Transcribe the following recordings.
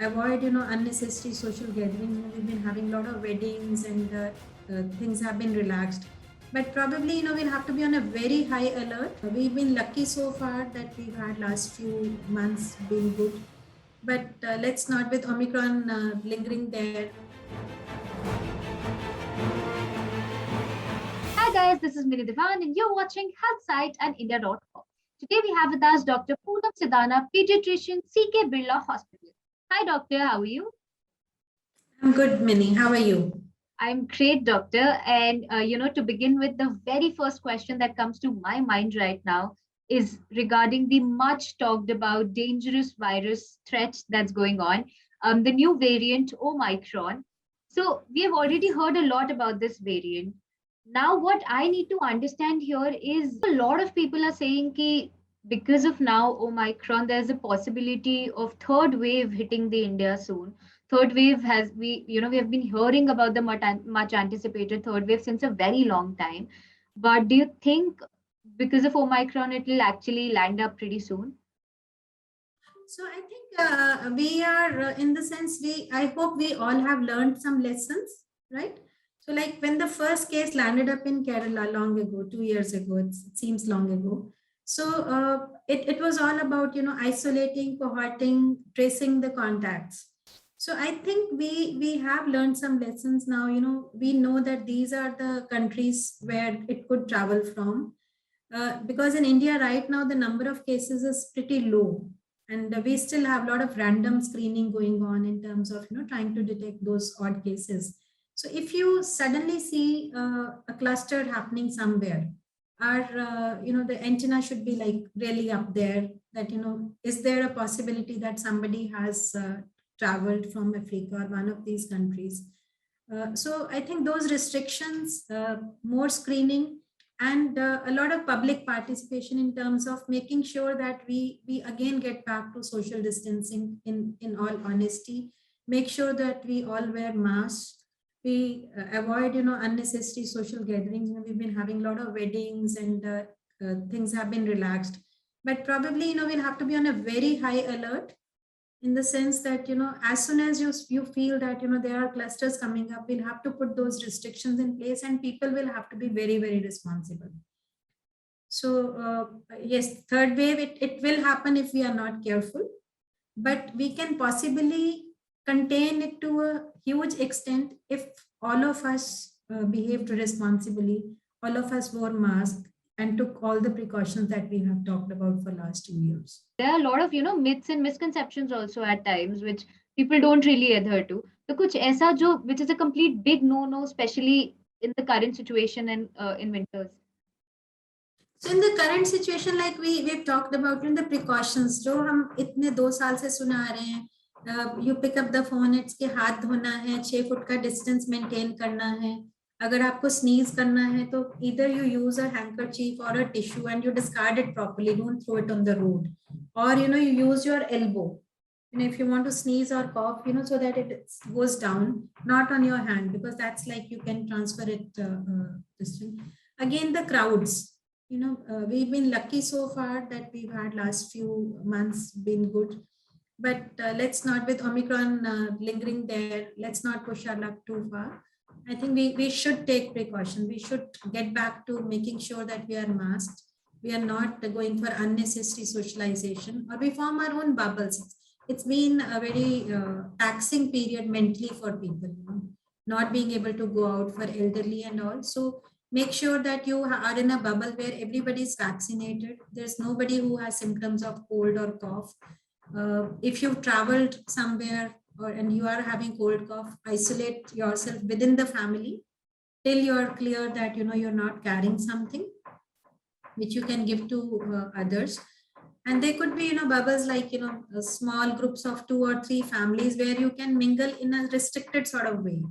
Avoid unnecessary social gatherings. We've been having a lot of weddings and things have been relaxed, but probably we'll have to be on a very high alert. We've been lucky so far that we've had last few months been good, but let's not with Omicron lingering there. Hi guys, this is Mini Divan and you're watching HealthSite and India.com. Today we have with us Dr. Poonam Sidana, pediatrician, CK Birla Hospital. Hi doctor, how are you? I'm good, Minnie. How are you? I'm great, doctor. And to begin with, the very first question that comes to my mind right now is regarding the much talked about dangerous virus threat that's going on, the new variant Omicron. So we have already heard a lot about this variant. Now, what I need to understand here is a lot of people are saying that because of now Omicron, there's a possibility of third wave hitting the India soon. Third wave has we have been hearing about the much anticipated third wave since a very long time. But do you think because of Omicron, it will actually land up pretty soon? So I think we are in the sense we. I hope we all have learned some lessons, right? So like when the first case landed up in Kerala long ago, 2 years ago, it seems long ago. So it was all about isolating, cohorting, tracing the contacts. So I think we have learned some lessons now. We know that these are the countries where it could travel from, because in India right now the number of cases is pretty low, and we still have a lot of random screening going on in terms of trying to detect those odd cases. So if you suddenly see a cluster happening somewhere, our the antenna should be like really up there. That is there a possibility that somebody has traveled from Africa or one of these countries? So I think those restrictions, more screening, and a lot of public participation in terms of making sure that we again get back to social distancing in all honesty, make sure that we all wear masks, we avoid unnecessary social gatherings. We've been having a lot of weddings and things have been relaxed, but probably we'll have to be on a very high alert, in the sense that as soon as you feel that there are clusters coming up, we'll have to put those restrictions in place and people will have to be very very responsible. So yes, third wave, it will happen if we are not careful, but we can possibly contain it to a huge extent if all of us behaved responsibly, all of us wore masks and took all the precautions that we have talked about for last 2 years. There are a lot of myths and misconceptions also at times which people don't really adhere to. So kuch aisa jo which is a complete big no, especially in the current situation and in winters. So in the current situation, like we've talked about in the precautions, जो हम इतने 2 साल से सुना आ रहे हैं, you pick up the phone, it's के हाथ धोना है, 6 फुट का distance maintain करना है. अगर आपको sneeze करना है तो either you use a handkerchief or a tissue and you discard it properly, don't throw it on the road, or you use your elbow, if you want to sneeze or cough, so that it goes down, not on your hand, because that's like you can transfer it this thing. Again, the crowds, we've been lucky so far that we've had last few months been good, but let's not with Omicron lingering there, let's not push our luck too far. I think we should take precaution. We should get back to making sure that we are masked, we are not going for unnecessary socialization, or we form our own bubbles. It's been a very taxing period mentally for people, not being able to go out for elderly and all. So make sure that you are in a bubble where everybody is vaccinated. There's nobody who has symptoms of cold or cough. If you've traveled somewhere and you are having cold cough, isolate yourself within the family till you're clear that you're not carrying something which you can give to others. And there could be bubbles like small groups of 2 or 3 families where you can mingle in a restricted sort of way.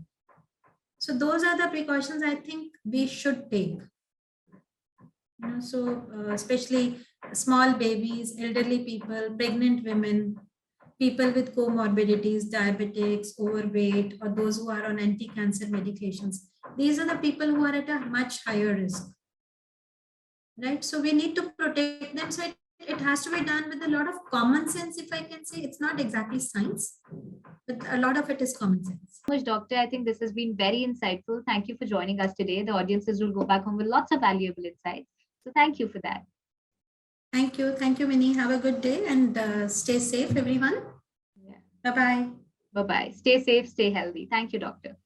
So those are the precautions I think we should take. So especially small babies, elderly people, pregnant women, people with comorbidities, diabetics, overweight, or those who are on anti-cancer medications. These are the people who are at a much higher risk, right? So we need to protect them. So it has to be done with a lot of common sense, if I can say. It's not exactly science, but a lot of it is common sense. Much, Doctor. I think this has been very insightful. Thank you for joining us today. The audiences will go back home with lots of valuable insights. So thank you for that. Thank you. Thank you, Minnie. Have a good day and stay safe, everyone. Yeah. Bye-bye. Bye-bye. Stay safe, stay healthy. Thank you, Doctor.